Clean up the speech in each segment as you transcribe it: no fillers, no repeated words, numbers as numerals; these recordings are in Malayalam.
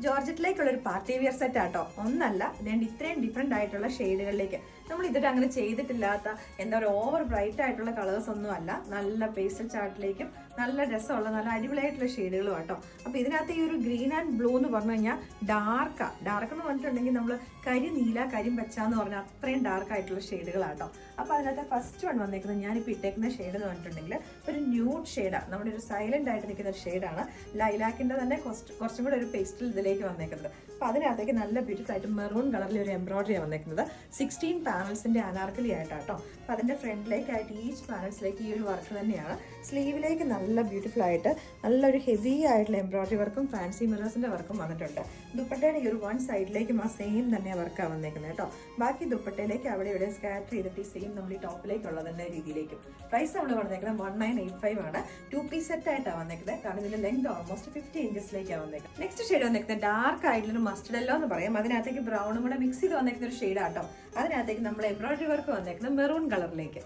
ജോർജറ്റിലേക്കുള്ള ഒരു പാർട്ടി വിയർ സെറ്റ് ആട്ടോ. ഒന്നല്ല, ഇതേണ്ട ഇത്രയും ഡിഫറെന്റ് ആയിട്ടുള്ള ഷെയ്ഡുകളിലേക്ക്. നമ്മൾ ഇതുവരെ അങ്ങനെ ചെയ്തിട്ടില്ലാത്ത എന്താ പറയുക ഓവർ ബ്രൈറ്റ് ആയിട്ടുള്ള കളേഴ്സ് ഒന്നും അല്ല. നല്ല പേസ്റ്റൽ ചാർട്ടിലേക്കും നല്ല രസമുള്ള നല്ല അടിപൊളിയായിട്ടുള്ള ഷെയ്ഡുകളും ആട്ടോ. അപ്പൊ ഇതിനകത്ത് ഈ ഒരു ഗ്രീൻ ആൻഡ് ബ്ലൂ എന്ന് പറഞ്ഞു കഴിഞ്ഞാൽ ഡാർക്ക് എന്ന് പറഞ്ഞിട്ടുണ്ടെങ്കിൽ നമ്മൾ കരി നീല കരിം പച്ച എന്ന് പറഞ്ഞാൽ അത്രയും ഡാർക്ക് ആയിട്ടുള്ള ഷെയ്ഡുകളാട്ടോ. അപ്പൊ അതിനകത്ത് ഫസ്റ്റ് വൺ വന്നേക്കുന്നത് ഞാനിപ്പോൾ ഇട്ടേക്കുന്ന ഷെയ്ഡ് എന്ന് പറഞ്ഞിട്ടുണ്ടെങ്കിൽ ഒരു ന്യൂഡ് ഷെയ്ഡാണ്. നമ്മുടെ ഒരു സൈലന്റ് ആയിട്ട് നിൽക്കുന്ന ഒരു ഷെയ്ഡാണ്. ലൈലാക്കിന്റെ തന്നെ കുറച്ചും കൂടെ ഒരു പേസ്റ്റൽ ഇതിലേക്ക് വന്നേക്കുന്നത്. അപ്പൊ അതിനകത്തേക്ക് നല്ല ബ്യൂട്ടിഫുൾ ആയിട്ട് മെറൂൺ കളറിൽ ഒരു എംബ്രോയിഡറി വന്നേക്കുന്നത് 16 പാനൽസിന്റെ അനാർക്കലി ആയിട്ടാട്ടോ. അപ്പൊ അതിന്റെ ഫ്രണ്ടിലേക്കായിട്ട് ഈച്ച് പാനൽസിലേക്ക് ഈ ഒരു വർക്ക് തന്നെയാണ്. സ്ലീവിലേക്ക് നല്ല ബ്യൂട്ടിഫുൾ ആയിട്ട് നല്ലൊരു ഹെവി ആയിട്ടുള്ള എംബ്രോയിഡറി വർക്കും ഫാൻസി മിറേഴ്സിന്റെ വർക്കും വന്നിട്ടുണ്ട്. ദുപ്പട്ടയുടെ ഈ ഒരു വൺ സൈഡിലേക്കും ആ സെയിം തന്നെ വർക്കാണ് വന്നേക്കുന്നത് കേട്ടോ. ബാക്കി ദുപ്പട്ടയിലേക്ക് അവിടെ ഇവിടെ സ്കാറ്റർ ചെയ്തിട്ട് ഈ സെയിം നമ്മൾ ഈ ടോപ്പിലേക്കുള്ള തന്നെ രീതിയിലേക്കും. പ്രൈസ് നമ്മൾ വന്നേക്കുന്നത് 1985 ആണ്. 2 പീസ് സെറ്റ് ആയിട്ടാണ് വന്നേക്കുന്നത്. കാരണം ഇതിന്റെ ലെങ്ത് ഓൾമോസ്റ്റ് 50 ഇഞ്ചസിലേക്കാണ് വന്നേക്കുന്നത്. നെക്സ്റ്റ് ഷെയ്ഡ് വന്നേക്കുന്നത് ഡാർക്ക് ആയിട്ടുള്ള മസ്റ്റർഡ് യെല്ലോ എന്ന് പറയാം. അതിനകത്തേക്ക് ബ്രൗണും കൂടെ മിക്സ് ചെയ്ത് വന്നേക്കുന്ന ഒരു ഷെയ്ഡ് ആട്ടോ. അതിനകത്തേക്ക് നമ്മൾ എംബ്രോയിഡറി വർക്ക് വന്നേക്കുന്നത് മെറൂൺ കളറിലേക്ക്.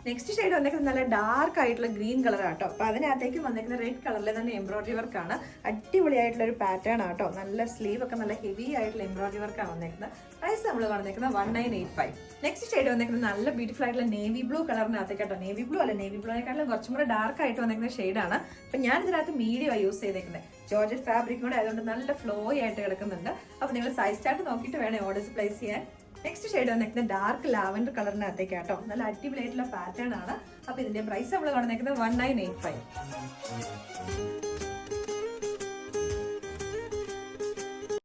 നെക്സ്റ്റ് ഷെയ്ഡ് വന്നേക്കുന്നത് നല്ല ഡാർക്ക് ആയിട്ടുള്ള ഗ്രീൻ കളർ ആട്ടോ. അപ്പൊ അതിനകത്തേക്ക് വന്നേക്കുന്ന റെഡ് കളറിലെ തന്നെ എംബ്രോയിഡറി വർക്കാണ്. അടിപൊളിയായിട്ടുള്ള ഒരു പാറ്റേൺ ആട്ടോ. നല്ല സ്ലീവ് ഒക്കെ നല്ല ഹെവി ആയിട്ടുള്ള എംബ്രോയിഡറി വർക്കാണ് വന്നേക്കുന്നത്. പ്രൈസ് നമ്മൾ വന്നേക്കുന്നത് 1985. നെക്സ്റ്റ് ഷെയ്ഡ് വന്നേക്കുന്നത് നല്ല ബ്യൂട്ടിഫുൾ ആയിട്ടുള്ള നേവി ബ്ലൂ കളറിനകത്തേക്ക് കേട്ടോ. നേവി ബ്ലൂ അല്ല, നേവി ബ്ലൂനെക്കാളും കുറച്ചും കൂടെ ഡാർക്ക് ആയിട്ട് വന്നേക്കുന്ന ഷെയ്ഡാണ്. അപ്പൊ ഞാൻ ഇതിനകത്ത് മീഡിയം യൂസ് ചെയ്തേക്കുന്നത്. ജോർജറ്റ് ഫാബ്രിക് കൂടെ ആയതുകൊണ്ട് നല്ല ഫ്ലോ ആയിട്ട് കിടക്കുന്നുണ്ട്. അപ്പൊ നിങ്ങൾ സൈസ് ചാർട്ട് നോക്കിയിട്ട് വേണം ഓർഡേഴ്സ് പ്ലേസ് ചെയ്യാൻ. നെക്സ്റ്റ് ഷെയ്ഡ് വന്നേക്കുന്നത് ഡാർക്ക് ലാവൻഡർ കളറിനകത്തേക്ക് കേട്ടോ. നല്ല അടിപൊളിയായിട്ടുള്ള പാറ്റേൺ ആണ്. അപ്പൊ ഇതിന്റെ പ്രൈസ് നമ്മൾ വന്നേക്കുന്നത് 1985.